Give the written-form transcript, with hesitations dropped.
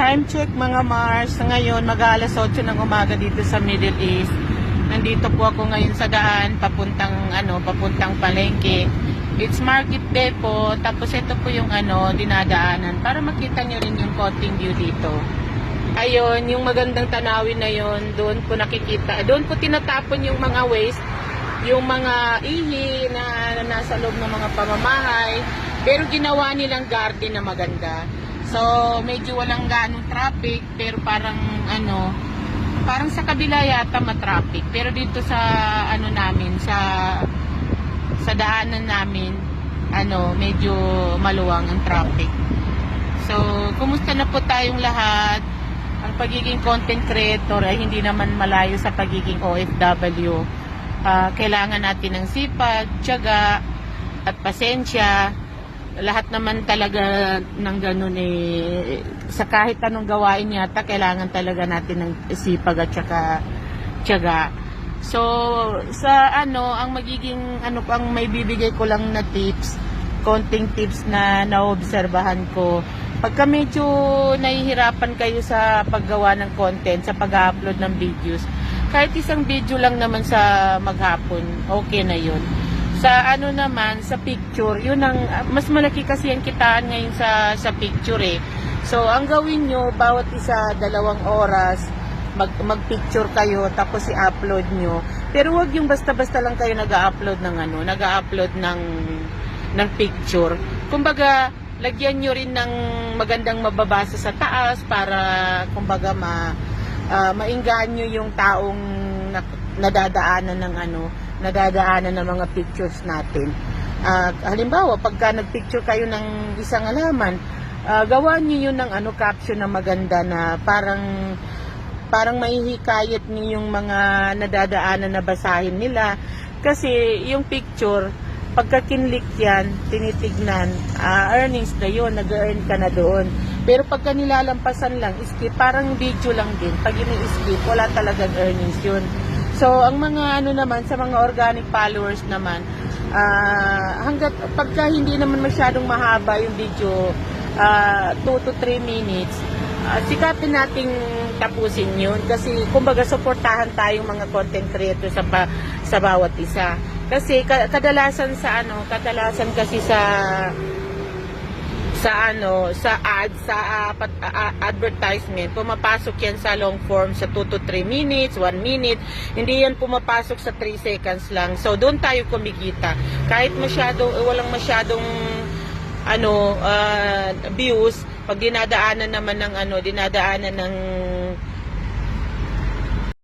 Time check mga Mars. Ngayon, mag-alas 8 ng umaga dito sa Middle East. Nandito po ako ngayon sa daan, papuntang palengke. It's market day po. Tapos ito po yung dinadaanan para makita nyo rin yung konting view dito. Ayun, yung magandang tanawin na yon, doon po nakikita. Doon po tinatapon yung mga waste, yung mga ihi na nasa loob ng mga pamamahay. Pero ginawa nilang garden na maganda. So, medyo walang ganong traffic, pero parang sa kabila yata matraffic. Pero dito sa namin, sa daanan namin, medyo maluwang ang traffic. So, kumusta na po tayong lahat? Ang pagiging content creator ay hindi naman malayo sa pagiging OFW. Kailangan natin ng sipag, tiyaga, at pasensya. Lahat naman talaga ng ganun sa kahit anong gawain yata, kailangan talaga natin ng sipag at saka tiyaga. So, ang magiging, ang may bibigay ko lang na tips, konting tips na naobserbahan ko. Pagka medyo nahihirapan kayo sa paggawa ng content, sa pag-upload ng videos, kahit isang video lang naman sa maghapon, okay na yun. Sa naman, sa picture, yun ang, mas malaki kasi ang kitaan ngayon sa picture So, ang gawin nyo, bawat isa, 2 oras, mag-picture kayo, tapos i-upload nyo. Pero wag yung basta-basta lang kayo nag-upload ng picture. Kumbaga, lagyan nyo rin ng magandang mababasa sa taas para, kumbaga, mainganyo yung taong nadadaanan ng mga pictures natin. Halimbawa, pagka nagpicture kayo ng isang halaman, gawa niyo yun ng caption na maganda na parang mahihikayat niyo yung mga nadadaanan na basahin nila. Kasi yung picture, pagka kinlik yan, tinitignan, earnings na yun, nag-earn ka na doon. Pero pagka nilalampasan lang, skip, parang video lang din. Pag ini-skip, wala talagang earnings yun. So, ang mga naman, sa mga organic followers naman, pagka hindi naman masyadong mahaba yung video, 2 to 3 minutes, sikapin nating tapusin yun. Kasi, kumbaga, suportahan tayong mga content creators sa bawat isa. Kasi, kadalasan kasi sa ads, sa advertisement, pumapasok yan sa long form sa 2 to 3 minutes, 1 minute. Hindi yan pumapasok sa 3 seconds lang. So, doon tayo kumikita. Kahit walang masyadong views, pag dinadaanan ng